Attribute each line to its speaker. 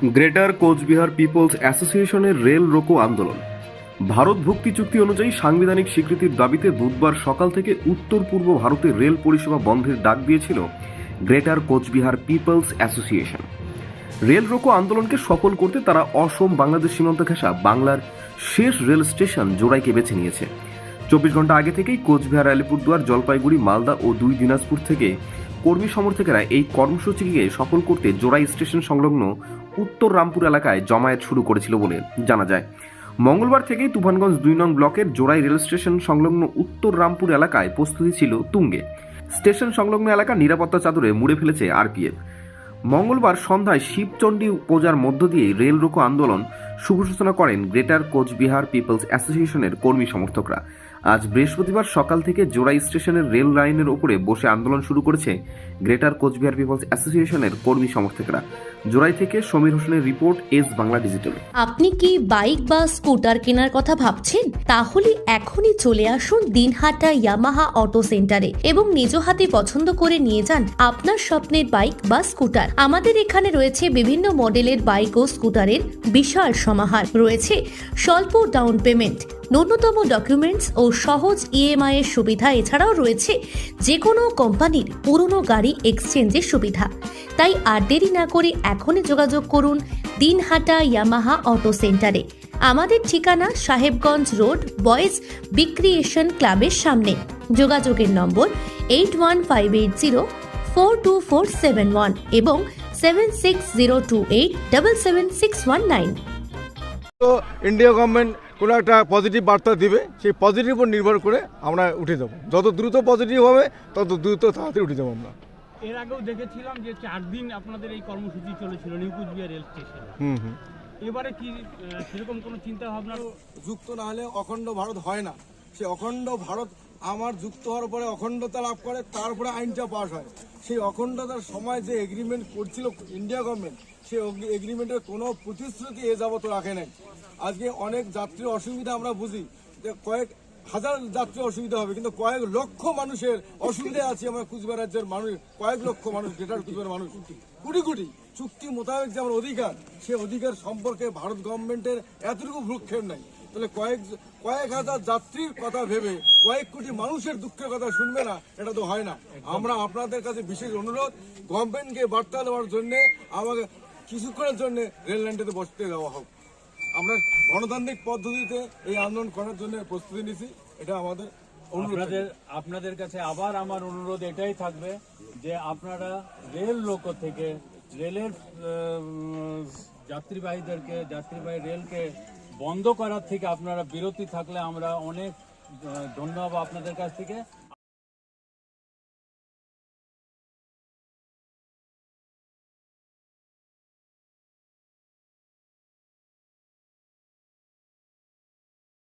Speaker 1: Greater Cooch Behar people's অ্যাসোসিয়েশনের rail রোকো আন্দোলন। ভারত ভুক্তি চুক্তি অনুযায়ী সাংবিধানিক স্বীকৃতির দাবিতে বুধবার সকাল থেকে উত্তর পূর্ব ভারতে রেল পরিষেবা বন্ধের ডাক দিয়েছিল greater Cooch Behar people's association. Rail রোকো আন্দোলনকে সফল করতে তারা অসম বাংলাদেশ সীমান্ত ঘেঁষা বাংলার শেষ রেল স্টেশন জোড়াইকে বেছে নিয়েছে। 24 ঘন্টা আগে থেকেই কোচবিহার, আলিপুরদুয়ার, জলপাইগুড়ি, মালদা ও 2 দিনাজপুর থেকে কর্মী সমর্থকেরা এই কর্মসূচিকে সফল করতে জোড়াই স্টেশন সংলগ্ন উত্তর রামপুর এলাকায় জমায়েত শুরু করেছিল বলে জানা যায়। মঙ্গলবার থেকেই তুফানগঞ্জ 2 নং ব্লকের জোড়াই রেল স্টেশন সংলগ্ন উত্তর রামপুর এলাকায় প্রস্তুতি ছিল তুঙ্গে। স্টেশন সংলগ্ন এলাকা নিরাপত্তা চাদরে মুড়ে ফেলেছে আরপিএফ। মঙ্গলবার সন্ধ্যায় শিবচণ্ডী পূজার মধ্য দিয়ে রেল রোকো আন্দোলন শুভ সূচনা করেন গ্রেটার কোচবিহার পিপলস অ্যাসোসিয়েশনের কর্মী সমর্থকরা। আজ বৃহস্পতিবার সকাল থেকে জোড়াই স্টেশনের রেল লাইনের ওপরে বসে আন্দোলন শুরু করেছে গ্রেটার কোচবিহার পিপলস অ্যাসোসিয়েশনের কর্মী সমর্থকরা। জোড়াই থেকে সমীর হোসেনের রিপোর্ট, এস বাংলা ডিজিটাল।
Speaker 2: আপনি কি বাইক বা স্কুটার কেনার কথা ভাবছেন? তাহলে এখনই চলে আসুন দিনহাটা ইয়ামাহা অটো সেন্টারে এবং নিজ হাতে পছন্দ করে নিয়ে যান আপনার স্বপ্নের বাইক বা স্কুটার। আমাদের এখানে রয়েছে বিভিন্ন মডেলের বাইক ও স্কুটারের বিশাল সমাহার। রয়েছে স্বল্প ডাউন পেমেন্ট, ন্যূনতম ডকুমেন্টস ও সহজ ইএমআই এর সুবিধা। এছাড়াও রয়েছে যে কোনো কোম্পানির পুরনো গাড়ি এক্সচেঞ্জের সুবিধা। তাই আর দেরি না করে এখনই যোগাযোগ করুন দিনহাটা ইয়ামাহা অটো সেন্টারে। আমাদের ঠিকানা সাহেবগঞ্জ রোড, বয়েজ বিক্রিয়েশন ক্লাবের সামনে। যোগাযোগের নম্বর 8158042471 এবং 7602877619।
Speaker 3: তো ইন্ডিয়া গভর্নমেন্ট কোনো একটা পজিটিভ বার্তা দিবে, সেই পজিটিভ উপর নির্ভর করে আমরা উঠে যাব। যত দ্রুত পজিটিভ হবে তত দ্রুত তাড়াতাড়ি উঠে যাবো আমরা।
Speaker 4: এর আগেও দেখেছিলাম যে 4 দিন আপনাদের এই কর্মসূচি চলেছিল নিউ কুচবিহার রেল স্টেশনে। এবারে কি সেরকম কোনো চিন্তা ভাবনা?
Speaker 3: যুক্ত না হলে অখণ্ড ভারত হয় না। সেই অখণ্ড ভারত আমার যুক্ত হওয়ার পরে অখণ্ডতা লাভ করে, তারপরে আইনটা পাস হয়। সেই অখণ্ডতার সময় যে এগ্রিমেন্ট করছিল ইন্ডিয়া গভর্নমেন্ট, সেই এগ্রিমেন্টের কোনো প্রতিশ্রুতি এ যাবত রাখে নাই। আজকে অনেক যাত্রীর অসুবিধা আমরা বুঝি যে কয়েক হাজার যাত্রী অসুবিধা হবে, কিন্তু কয়েক লক্ষ মানুষের অসুবিধা আছে। আমরা কুচবিহার রাজ্যের মানুষ, কয়েক লক্ষ মানুষ, গ্রেটার কুচবিহার মানুষ, কোটি কোটি চুক্তি মোতাবেক যে আমার অধিকার, সেই অধিকার সম্পর্কে ভারত গভর্নমেন্টের এতটুকু ভ্রুক্ষেপ নাই। তাহলে কয়েক হাজার যাত্রীর কথা ভেবে কয়েক কোটি মানুষের দুঃখের কথা শুনবে না, এটা তো হয় না। আমরা আপনাদের কাছে বিশেষ অনুরোধ, গভর্নমেন্টকে বার্তা দেওয়ার জন্য আমাকে কিছুক্ষণের জন্য রেল লাইনটাতে বসতে দেওয়া হোক। আমরা গণতান্ত্রিক পদ্ধতিতে এই আন্দোলন করার জন্য প্রস্তুতি নিছি, এটা আমাদের
Speaker 5: আপনাদের কাছে আবার আমার অনুরোধ এটাই থাকবে যে আপনারা রেল লোক থেকে রেলের যাত্রীবাহী রেলকে বন্ধ করার থেকে আপনারা বিরতি থাকলে আমরা অনেক ধন্যবাদ আপনাদের কাছ থেকে।